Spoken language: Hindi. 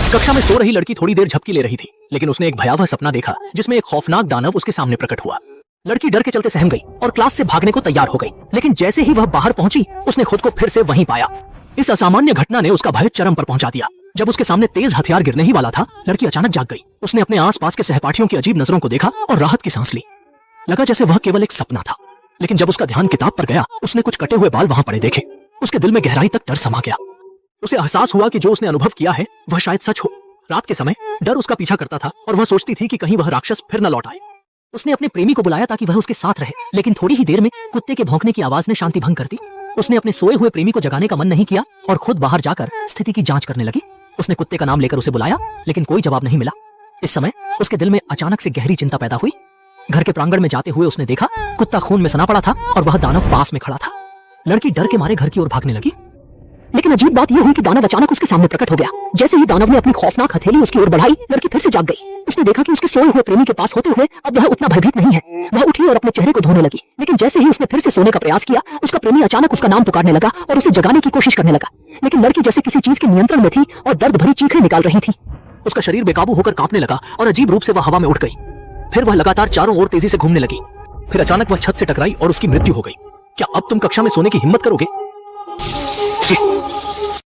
कक्षा में सो रही लड़की थोड़ी देर झपकी ले रही थी, लेकिन उसने एक भयावह सपना देखा जिसमें एक खौफनाक दानव उसके सामने प्रकट हुआ। लड़की डर के चलते सहम गई और क्लास से भागने को तैयार हो गई, लेकिन जैसे ही वह बाहर पहुंची उसने खुद को फिर से वहीं पाया। इस असामान्य घटना ने उसका भय चरम पर पहुंचा दिया। जब उसके सामने तेज हथियार गिरने ही वाला था, लड़की अचानक जाग गई। उसने अपने आसपास के सहपाठियों की अजीब नजरों को देखा और राहत की सांस ली। लगा जैसे वह केवल एक सपना था, लेकिन जब उसका ध्यान किताब पर गया, उसने कुछ कटे हुए बाल वहां पड़े देखे। उसके दिल में गहराई तक डर समा गया। उसे एहसास हुआ कि जो उसने अनुभव किया है वह शायद सच हो। रात के समय डर उसका पीछा करता था और वह सोचती थी कि कहीं वह राक्षस फिर न लौट आए। उसने अपने प्रेमी को बुलाया ताकि वह उसके साथ रहे, लेकिन थोड़ी ही देर में कुत्ते के भौंकने की आवाज ने शांति भंग कर दी। उसने अपने सोए हुए प्रेमी को जगाने का मन नहीं किया और खुद बाहर जाकर स्थिति की जांच करने लगी। उसने कुत्ते का नाम लेकर उसे बुलाया, लेकिन कोई जवाब नहीं मिला। इस समय उसके दिल में अचानक से गहरी चिंता पैदा हुई। घर के प्रांगण में जाते हुए उसने देखा कुत्ता खून में सना पड़ा था और वह दानव पास में खड़ा था। लड़की डर के मारे घर की ओर भागने लगी, लेकिन अजीब बात यह हुई कि दानव अचानक उसके सामने प्रकट हो गया। जैसे ही दानव ने अपनी खौफनाक हथेली उसकी ओर बढ़ाई, लड़की फिर से जाग गई। उसने देखा कि उसके सोए हुए प्रेमी के पास होते हुए अब वह उतना भयभीत नहीं है। वह उठी और अपने चेहरे को धोने लगी, लेकिन जैसे ही उसने फिर से सोने का प्रयास किया, उसका प्रेमी अचानक उसका नाम पुकारने लगा और उसे जगाने की कोशिश करने लगा। लेकिन लड़की जैसे किसी चीज के नियंत्रण में थी और दर्द भरी चीखें निकाल रही थी। उसका शरीर बेकाबू होकर कांपने लगा और अजीब रूप से वह हवा में उठ गई। फिर वह लगातार चारों ओर तेजी से घूमने लगी। फिर अचानक वह छत से टकराई और उसकी मृत्यु हो गई। क्या अब तुम कक्षा में सोने की हिम्मत करोगे?